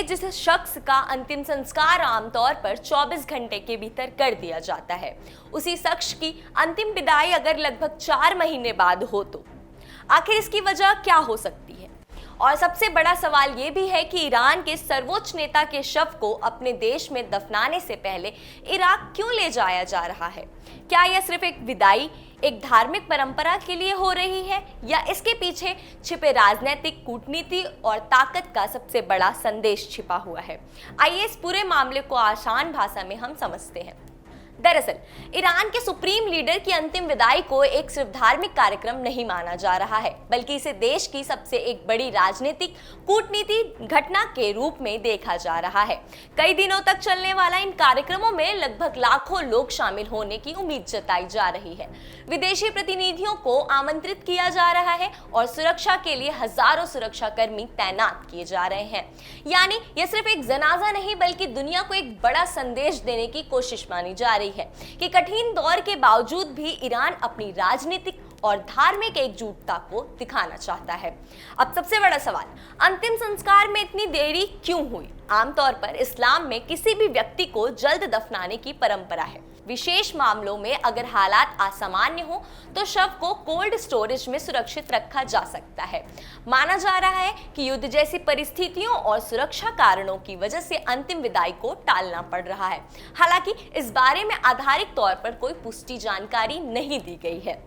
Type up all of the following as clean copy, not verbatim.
जिस शख्स का अंतिम संस्कार आमतौर पर 24 घंटे के भीतर कर दिया जाता है, उसी शख्स की अंतिम विदाई अगर लगभग 4 महीने बाद हो तो आखिर इसकी वजह क्या हो सकती है? और सबसे बड़ा सवाल ये भी है कि ईरान के सर्वोच्च नेता के शव को अपने देश में दफनाने से पहले इराक क्यों ले जाया जा रहा है? क्या यह सिर्फ एक विदाई, एक धार्मिक परंपरा के लिए हो रही है, या इसके पीछे छिपे राजनीतिक, कूटनीति और ताकत का सबसे बड़ा संदेश छिपा हुआ है? आइए इस पूरे मामले को आसान भाषा में हम समझते हैं। दरअसल ईरान के सुप्रीम लीडर की अंतिम विदाई को एक सिर्फ धार्मिक कार्यक्रम नहीं माना जा रहा है, बल्कि इसे देश की सबसे एक बड़ी राजनीतिक कूटनीति घटना के रूप में देखा जा रहा है। कई दिनों तक चलने वाला इन कार्यक्रमों में लगभग लाखों लोग शामिल होने की उम्मीद जताई जा रही है। विदेशी प्रतिनिधियों को आमंत्रित किया जा रहा है और सुरक्षा के लिए हजारों सुरक्षाकर्मी तैनात किए जा रहे हैं। यानी यह सिर्फ एक जनाजा नहीं, बल्कि दुनिया को एक बड़ा संदेश देने की कोशिश मानी जा रही है कि कठिन दौर के बावजूद भी ईरान अपनी राजनीतिक और धार्मिक एकजुटता को दिखाना चाहता है। अब सबसे बड़ा सवाल, अंतिम संस्कार में इतनी देरी क्यों हुई? आमतौर पर इस्लाम में किसी भी व्यक्ति को जल्द दफनाने की परंपरा है। विशेष मामलों में अगर हालात असामान्य हो तो शव को कोल्ड स्टोरेज में सुरक्षित रखा जा सकता है। माना जा रहा है कि युद्ध जैसी परिस्थितियों और सुरक्षा कारणों की वजह से अंतिम विदाई को टालना पड़ रहा है। हालांकि इस बारे में आधारित तौर पर कोई पुष्टि जानकारी नहीं दी गई है।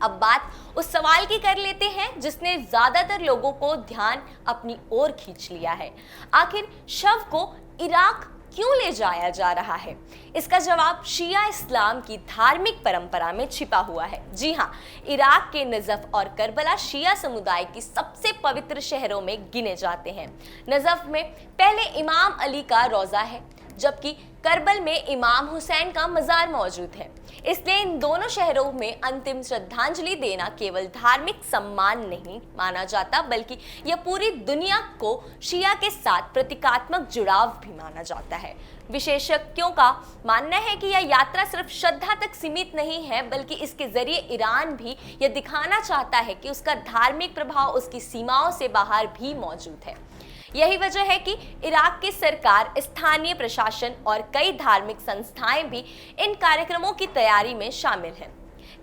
अब बात उस सवाल की कर लेते हैं जिसने ज्यादातर लोगों को ध्यान अपनी ओर खींच लिया है। आखिर शव को इराक क्यों ले जाया जा रहा है? इसका जवाब शिया इस्लाम की धार्मिक परंपरा में छिपा हुआ है। जी हाँ, इराक के नजफ और करबला शिया समुदाय की सबसे पवित्र शहरों में गिने जाते हैं। नजफ में पहले इमाम अली का रोजा है, जबकि करबल में इमाम हुसैन का मजार मौजूद है। इसलिए इन दोनों शहरों में अंतिम श्रद्धांजलि देना केवल धार्मिक सम्मान नहीं माना जाता, बल्कि यह पूरी दुनिया को शिया के साथ प्रतीकात्मक जुड़ाव भी माना जाता है। विशेषज्ञों का मानना है कि यह यात्रा सिर्फ श्रद्धा तक सीमित नहीं है, बल्कि इसके जरिए ईरान भी यह दिखाना चाहता है कि उसका धार्मिक प्रभाव उसकी सीमाओं से बाहर भी मौजूद है। यही वजह है कि इराक की सरकार, स्थानीय प्रशासन और कई धार्मिक संस्थाएं भी इन कार्यक्रमों की तैयारी में शामिल हैं।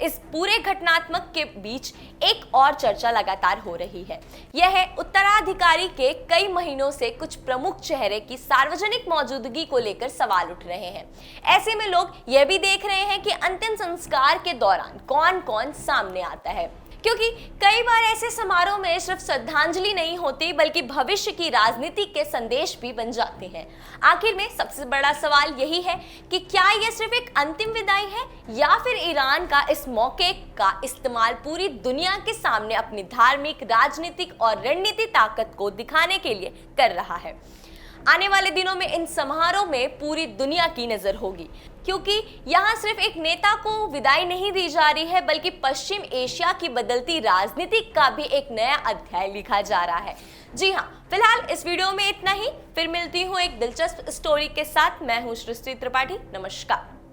इस पूरे घटनात्मक के बीच एक और चर्चा लगातार हो रही है। यह है उत्तराधिकारी के कई महीनों से कुछ प्रमुख चेहरे की सार्वजनिक मौजूदगी को लेकर सवाल उठ रहे हैं। ऐसे में लोग यह भी देख रहे हैं कि अंतिम संस्कार के दौरान कौन कौन सामने आता है, क्योंकि कई बार ऐसे समारोह में सिर्फ श्रद्धांजलि नहीं होती, बल्कि भविष्य की राजनीति के संदेश भी बन जाते हैं। आखिर में सबसे बड़ा सवाल यही है कि क्या यह सिर्फ एक अंतिम विदाई है, या फिर ईरान का इस मौके का इस्तेमाल पूरी दुनिया के सामने अपनी धार्मिक, राजनीतिक और रणनीतिक ताकत को दिखाने के लिए कर रहा है। आने वाले दिनों में इन समारोह में पूरी दुनिया की नजर होगी, क्योंकि यहाँ सिर्फ एक नेता को विदाई नहीं दी जा रही है, बल्कि पश्चिम एशिया की बदलती राजनीति का भी एक नया अध्याय लिखा जा रहा है। जी हाँ, फिलहाल इस वीडियो में इतना ही। फिर मिलती हूँ एक दिलचस्प स्टोरी के साथ। मैं हूँ सृष्टि त्रिपाठी। नमस्कार।